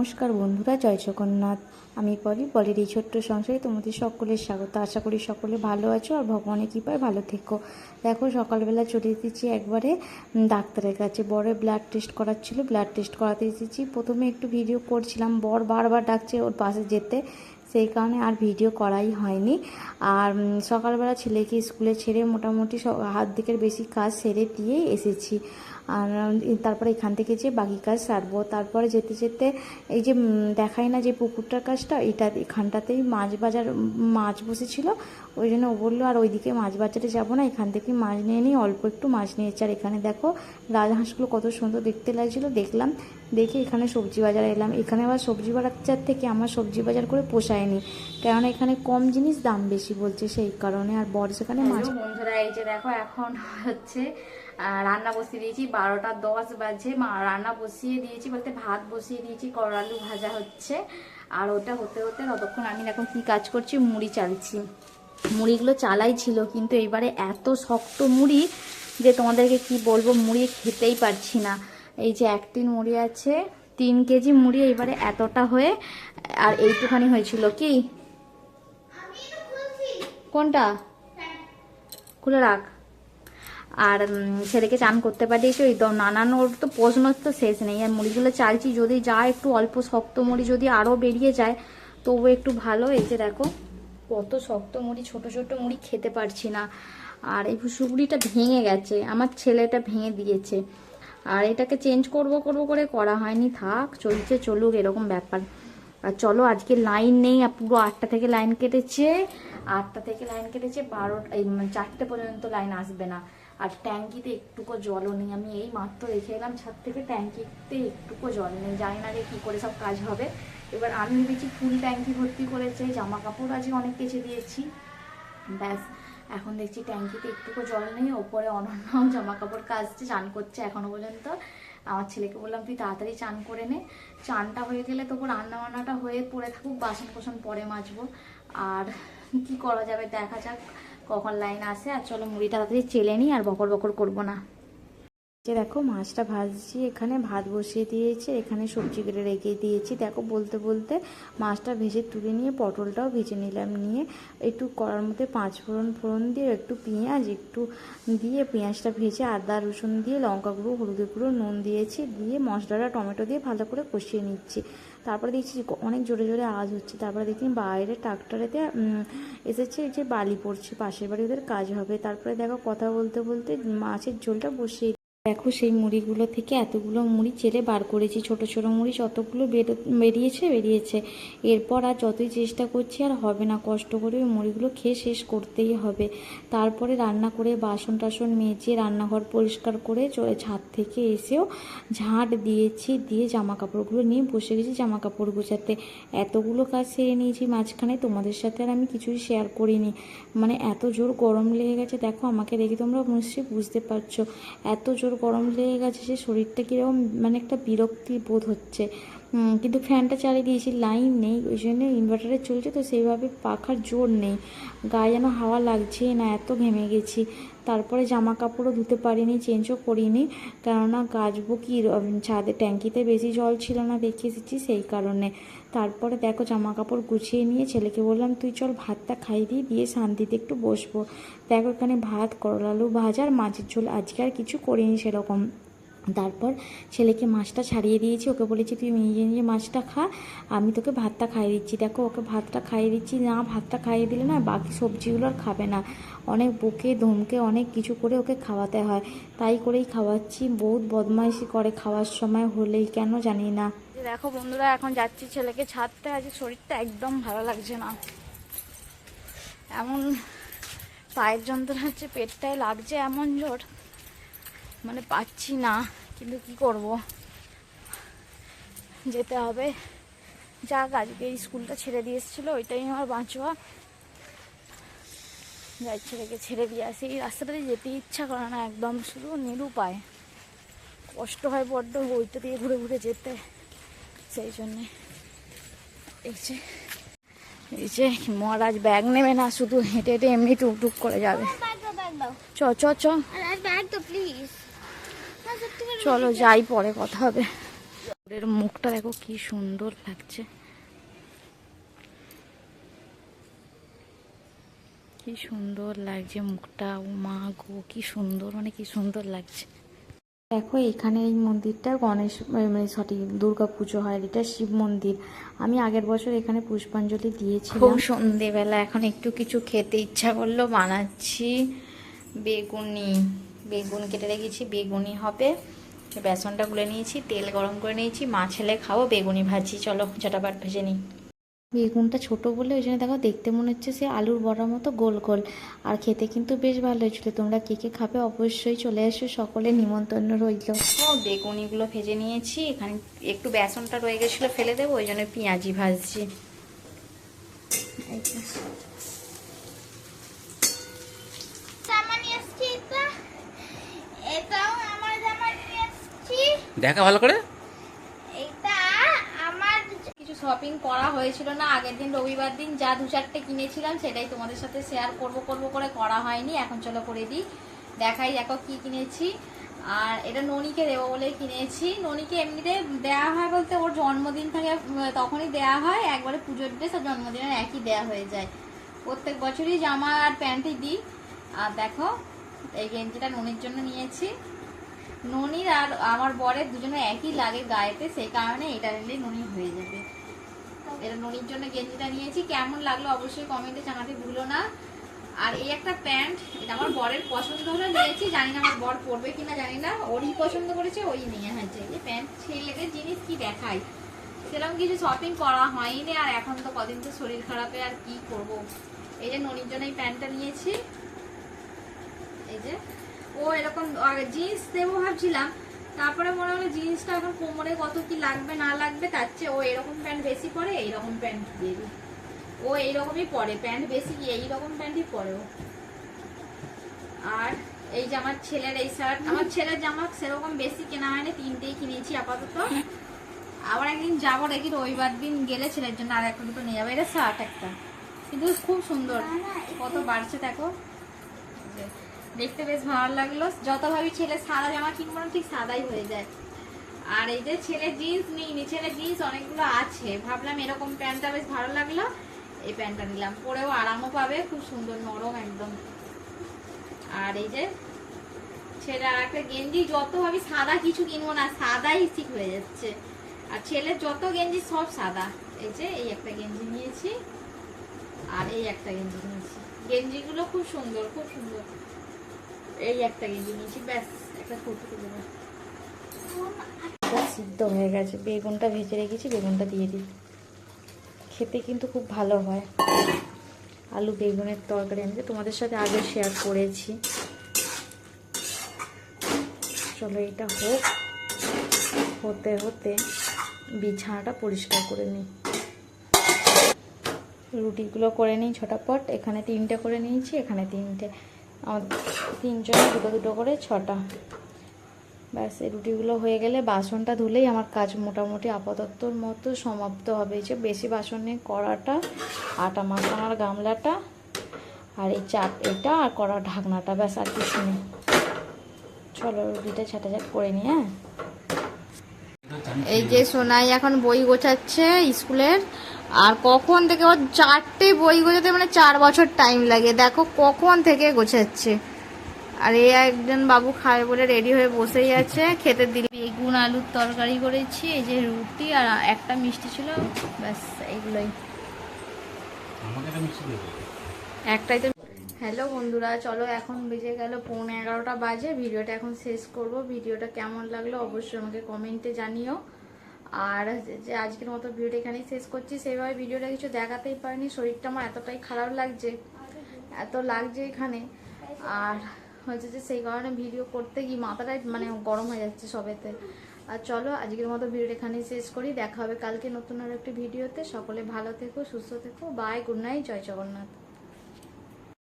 নমস্কার বন্ধুরা, জয় জগন্নাথ। আমি পলির এই ছোট্ট সংসারে তোমাদের সকলের স্বাগত। আশা করি সকলে ভালো আছো আর ভগবানের কৃপায় ভালো থেকো। দেখো সকালবেলা চলে এসেছি একবারে ডাক্তারের কাছে। বরের ব্লাড টেস্ট করার ছিল, ব্লাড টেস্ট করাতে এসেছি। প্রথমে একটু ভিডিও করছিলাম, বর বারবার ডাকছে ওর পাশে যেতে, সেই কারণে আর ভিডিও করাই হয়নি। আর সকালবেলা ছেলেকে স্কুলে ছেড়ে মোটামুটি হাত দিকের বেশি কাজ সেরে দিয়েই এসেছি। আর তারপরে এখান থেকে যে বাকি কাজ সারবো। তারপরে যেতে যেতে এই যে দেখাই না যে পুকুরটার কাজটা, এখানটাতেই মাছ বসেছিল, ওই জন্য ও বললো আর ওইদিকে মাছ বাজারে যাবো না, এখান থেকে মাছ নিয়ে নিই। অল্প একটু মাছ নিয়েছে। আর এখানে দেখো রাজহাঁসগুলো কত সুন্দর দেখতে লাগছিলো, দেখলাম। দেখে এখানে সবজি বাজারে এলাম। এখানে আবার সবজি বাজার থেকে আমার সবজি বাজার করে পোষায়নি, কেননা এখানে কম জিনিস দাম বেশি বলছে, সেই কারণে। আর বর সেখানে মাছ। বন্ধুরা এই যে দেখো এখন হচ্ছে রান্না বসিয়ে দিয়েছি, 12টা 10 বাজে। রান্না বসিয়ে দিয়েছি বলতে ভাত বসিয়ে দিয়েছি, করলা আলু ভাজা হচ্ছে। আর ওটা হতে হতে ততক্ষণ আমি এখন কি কাজ করছি, মুড়ি চালছি। মুড়িগুলো চালাই ছিল, কিন্তু এবারে এত শক্ত মুড়ি যে তোমাদেরকে কি বলবো, মুড়ি খেতেই পারছি না। এই যে 1 টিন মুড়ি আছে, 3 কেজি মুড়ি এবারে এতটা হয়ে আর এইটুখানি হয়েছিল। কি কোনটা খুলে রাখ। আর ছেলেকে চান করতে পাঠিয়েছি, ওই নানান ওর তো প্রশ্ন তো শেষ নেই। আর মুড়িগুলো চালছি, যদি যায় একটু অল্প শক্ত মুড়ি যদি আরও বেরিয়ে যায় তবু একটু ভালো। এই যে দেখো কত শক্ত মুড়ি, ছোট ছোট মুড়ি খেতে পারছি না। আর এই সুপুরিটা ভেঙে গেছে, আমার ছেলেটা ভেঙে দিয়েছে। আর এটাকে চেঞ্জ করব করে করা হয়নি, থাক চলছে চলুক, এরকম ব্যাপার। আর চলো আজকে লাইন নেই, পুরো 8টা থেকে লাইন কেটেছে, 8টা থেকে লাইন কেটেছে 4টে পর্যন্ত লাইন আসবে না। আর ট্যাঙ্কিতে একটুকু জলও নেই। আমি এই মাত্র রেখে এলাম ছাদ থেকে, ট্যাঙ্কিতে একটুকু জল নেই। জানি না যে কী করে সব কাজ হবে। এবার আমি ভেবেছি ফুল ট্যাঙ্কি ভর্তি করেছে, জামা কাপড় আজকে অনেক কেচে দিয়েছি, ব্যাস। এখন দেখছি ট্যাঙ্কিতে একটুকু জল নেই, ওপরে অনন্য জামা কাপড় কাচছে, চান করছে এখনো পর্যন্ত। আমার ছেলেকে বললাম তুই তাড়াতাড়ি চান করে নে, চানটা হয়ে গেলে তবু রান্না বান্নাটা হয়ে পড়ে থাকুক, বাসন কোসন পরে মাজবো। আর কি করা যাবে দেখা যাক কখন লাইন আসে। আর চলো মুড়িটা তাড়াতাড়ি চেলে নিই, আর বকর বকর করবো না। দেখো মাছটা ভাজছি, এখানে ভাত বসিয়ে দিয়েছি, এখানে সবজি কেটে রেখে দিয়েছি। দেখো বলতে বলতে মাছটা ভেজে তুলে নিয়ে পটলটাও ভেজে নিলাম, নিয়ে একটু কড়ার মধ্যে 5 ফোড়ন দিয়ে একটু পেঁয়াজ একটু দিয়ে পেঁয়াজটা ভেজে আদা রসুন দিয়ে লঙ্কা গুঁড়ো হলুদের গুঁড়ো নুন দিয়েছি, দিয়ে মশলাটা টমেটো দিয়ে ভালো করে কষিয়ে নিচ্ছি। তারপরে দেখছি অনেক জোরে জোরে আওয়াজ হচ্ছে। তারপরে দেখি বাইরে ট্রাক্টরেতে এসেছে, যে বালি পড়ছে, পাশের বাড়ি ওদের কাজ হবে। তারপরে দেখো কথা বলতে বলতে মাছের ঝোলটা বসিয়ে। দেখো সেই মুড়িগুলো থেকে এতগুলো মুড়ি চেলে বার করেছি, ছোট ছোট মুড়ি যতগুলো বেরিয়েছে। এরপর আর যতই চেষ্টা করছি আর হবে না, কষ্ট করে ওই মুড়িগুলো খেয়ে শেষ করতেই হবে। তারপরে রান্না করে বাসন টাসন মেজে রান্নাঘর পরিষ্কার করে ছাদ থেকে এসেও ঝাঁট দিয়েছি, দিয়ে জামা কাপড়গুলো নিয়ে বসে গেছি জামা কাপড় গোছাতে। এতগুলো কাজ সেরে নিয়েছি মাঝখানে, তোমাদের সাথে আর আমি কিছুই শেয়ার করিনি। মানে এত জোর গরম লেগে গেছে, দেখো আমাকে দেখে তোমরা নিশ্চয়ই বুঝতে পারছো, এত জোর গরম লেগে গেছে যে শরীরটা কীরকম মানে একটা বিরক্তি বোধ হচ্ছে। কিন্তু ফ্যানটা চালিয়ে দিয়েছি, লাইন নেই, ওই জন্য ইনভার্টারে চলছে, তো সেইভাবে পাখার জোর নেই, গায়ে যেন হাওয়া লাগছেই না, এত ঘেমে গেছি। তারপরে জামা কাপড়ও ধুতে পারিনি, চেঞ্জও করিনি, কেননা গাছবো কি, ছাদে ট্যাঙ্কিতে বেশি জল ছিল না দেখে এসেছি, সেই কারণে। তারপরে দেখো জামা কাপড় গুছিয়ে নিয়ে ছেলেকে বললাম তুই চল ভাতটা খাইয়ে দিয়ে শান্তিতে একটু বসবো। দেখো এখানে ভাত, করলা আলু ভাজা আর মাছের ঝোল, আজকে আর কিছু করিনি সেরকম। তারপর ছেলেকে মাছটা ছাড়িয়ে দিয়েছি, ওকে বলেছি তুই নিজে নিজে মাছটা খা, আমি তোকে ভাতটা খাইয়ে দিচ্ছি। দেখো ওকে ভাতটা খাইয়ে দিচ্ছি, না ভাতটা খাইয়ে দিলে না বাকি সবজিগুলো আর খাবে না, অনেক বকে ধমকে অনেক কিছু করে ওকে খাওয়াতে হয়, তাই করেই খাওয়াচ্ছি। বহুত বদমাইশি করে খাওয়ার সময় হলেই, কেন জানি না। দেখো বন্ধুরা এখন যাচ্ছি ছেলেকে ছাড়তে, আজ শরীরটা একদম ভালো লাগছে না, এমন পায়ের যন্ত্রণা হচ্ছে, পেটটায় লাগছে এমন জোর, মানে পাচ্ছি না, কিন্তু কি করব, যেতে হবে। যাক আজকে স্কুলটা ছেড়ে দিয়ে এসেছিলো, ওইটাই আমার বাঁচোয়া, যাই ছেলেকে ছেড়ে দিয়ে আসি। এই রাস্তাটাতে যেতে ইচ্ছা করে না একদম, শুধু নিরুপায়, কষ্ট হয় বড্ড ওইটা দিয়ে ঘুরে ঘুরে যেতে, সেই জন্যে। এই যে মহারাজ ব্যাগ নেবে না, শুধু হেঁটে হেঁটে এমনি টুকটুক করে যাবে। চ চ চ চলো যাই, পরে কথা হবে। ওর মুখটা দেখো কি সুন্দর লাগছে, কি সুন্দর লাগছে মুখটা। ও মা গো, কি সুন্দর, মানে কি সুন্দর লাগছে। দেখো এখানে এই মন্দিরটা গণেশ, মানে সরি দুর্গা পুজো হয়, এটা শিব মন্দির। আমি আগের বছর এখানে পুষ্পাঞ্জলি দিয়েছিলাম। খুব সন্ধেবেলা এখন একটু কিছু খেতে ইচ্ছা করলো, বানাচ্ছি বেগুনি। বেগুন কেটে রেখেছি, বেগুনি হবে। বেসনটা গুলে নিয়েছি, তেল গরম করে নিয়েছি, মাছ হেলে খাবো, বেগুনি ভাজি। চলো ঝটাপট ভেজে নিই। বেগুনটা ছোট বলে ওই জন্য দেখো দেখতে মনে হচ্ছে সে আলুর বড়ার মতো গোল গোল, আর খেতে কিন্তু বেশ ভালো হয়েছিল। তোমরা কে কে খাবে অবশ্যই চলে এসো, সকলে নিমন্ত্রণ রইল। ও বেগুনিগুলো ভেজে নিয়েছি, এখানে একটু বেসনটা রয়ে গেছিলো ফেলে দেবো, ওই জন্য পেঁয়াজি ভাজছি। দেখা ভালো করে। কিছু শপিং করা হয়েছিল না আগের দিন রবিবার দিন, যা 2-4টে কিনেছিলাম সেটাই তোমাদের সাথে শেয়ার করব করে করা হয়নি। এখন চলো করে দিই, দেখাই দেখো কি কিনেছি। আর এটা ননিকে দেবো বলে কিনেছি। ননিকে এমনিতে দেওয়া হয় বলতে ওর জন্মদিন থাকে তখনই দেওয়া হয়, একবারে পুজোর ড্রেস আর জন্মদিনের একই দেওয়া হয়ে যায়। প্রত্যেক বছরই জামা আর প্যান্টই দিই। আর দেখো এই গেঞ্জিটা ননির জন্য নিয়েছি। ননির আর আমার বরের দুজনে একই লাগে গায়েতে, সেই কারণে এটা নিলেই ননি হয়ে যাবে। এটা ননির জন্য গেঞ্জিটা নিয়েছি। কেমন লাগলো অবশ্যই কমেন্টে জানাতে ভুলো না। আর এই একটা প্যান্ট, এটা আমার বরের পছন্দ হলো নিয়েছি, জানি না আমার বর পরবে কিনা জানি না, ওরই পছন্দ করেছে ওই নিয়ে হয়েছে। এই প্যান্ট ছেলেদের জিনিস কি দেখায়, সেরকম কিছু শপিং করা হয়নি। আর এখন তো কদিন তো শরীর খারাপে আর কি করব। এই যে ননির জন্য এই প্যান্টটা নিয়েছি। এই যে ও এরকম জিন্স দেবো ভাবছিলাম, তারপরে মনে হলো জিন্সটা এখন কোমরে কত কি লাগবে না লাগবে, তার চেয়ে ও এরকম প্যান্ট বেশি পরে, এইরকম প্যান্ট দিয়ে দিই। ও এইরকমই পরে প্যান্ট বেশি, কি এইরকম প্যান্টই পরে ও। আর এই যে আমার ছেলের এই শার্ট, আমার ছেলের জামা সেরকম বেশি কেনা হয়নি, 3টেই কিনেছি আপাতত। আবার একদিন যাবো দেখি রবিবার দিন গেলে ছেলের জন্য আর একটা দুটো নিয়ে যাবো। এটা শার্ট একটা, কিন্তু খুব সুন্দর, কত বাড়ছে দেখো, দেখতে বেশ ভালো লাগলো। যত ভাবি ছেলে সাদা জামা কিনবো না, ঠিক সাদাই হয়ে যায়। আর এই যে ছেলে জিন্স নিইনি, ছেলে জিন্স অনেকগুলো আছে, ভাবলাম এরকম প্যান্টটা বেশ ভালো লাগলো, এই প্যান্টটা নিলাম, পরেও আরামও পাবে, খুব সুন্দর নরম একদম। আর এই যে ছেলে আর একটা গেঞ্জি, যত ভাবি সাদা কিছু কিনবো না, সাদাই ঠিক হয়ে যাচ্ছে। আর ছেলের যত গেঞ্জি সব সাদা। এই যে এই একটা গেঞ্জি নিয়েছি, আর এই একটা গেঞ্জি নিয়েছি। গেঞ্জিগুলো খুব সুন্দর, খুব সুন্দর। এই একটা গেঞ্জি নিয়েছি, ব্যাস একটা ফটো তুলে দেবো। সিদ্ধ হয়ে গেছে, বেগুনটা ভেজে রেখেছি, বেগুনটা দিয়ে দিই। খেতে কিন্তু খুব ভালো হয় আলু বেগুনের তরকারি, আমি তোমাদের সাথে আগে শেয়ার করেছি। চলো এটা হোক, হতে হতে বিছানাটা পরিষ্কার করে নিই। রুটিগুলো করে নিই ঝটাপট। এখানে 3টে করে নিয়েছি, এখানে 3টে, আমার 3 জনে 2-2 করে 6টা। ব্যাস এই রুটিগুলো হয়ে গেলে বাসনটা ধুলেই আমার কাজ মোটামুটি আপাততর মতো সমাপ্ত হবে। এই যে বেশি বাসন নেই, কড়াটা, আটা মাখানোর গামলাটা, আর এই চাপ এটা, আর কড়ার ঢাকনাটা, ব্যাস আর কিছু নেই। চলো রুটিটা ছাটাছাট করে নিই। হ্যাঁ, এই যে সোনাই এখন বই গোছাচ্ছে স্কুলের, আর কখন থেকে ওর 4টে বই গোছাতে মানে 4 বছর টাইম লাগে, দেখো কখন থেকে গোছাচ্ছে। আর এই একজন বাবু খায় বলে রেডি হয়ে বসেই আছে, খেতে দিলে। বেগুন আলুর তরকারি করেছি, এই যে রুটি, আর একটা মিষ্টি ছিল, ব্যাস এইগুলোই। একটাই তো। হ্যালো বন্ধুরা, চলো এখন বেজে গেল 11:15 বাজে। ভিডিওটা এখন শেষ করব। ভিডিওটা কেমন লাগলো অবশ্যই আমাকে কমেন্টে জানিও। আর যে আজকের মতো ভিডিওটা এখানেই শেষ করছি। সেইভাবে ভিডিওটা কিছু দেখাতেই পারিনি, শরীরটা আমার এতটাই খারাপ লাগছে, এত লাগছে এখানে। আর হচ্ছে যে সেই কারণে ভিডিও করতে গিয়ে মাথাটাই মানে গরম হয়ে যাচ্ছে সবেতে। আর চলো আজকের মতো ভিডিওটা এখানেই শেষ করি। দেখা হবে কালকে নতুন আর একটি ভিডিওতে। সকলে ভালো থেকো, সুস্থ থেকো। বাই, গুড নাইট, জয় জগন্নাথ।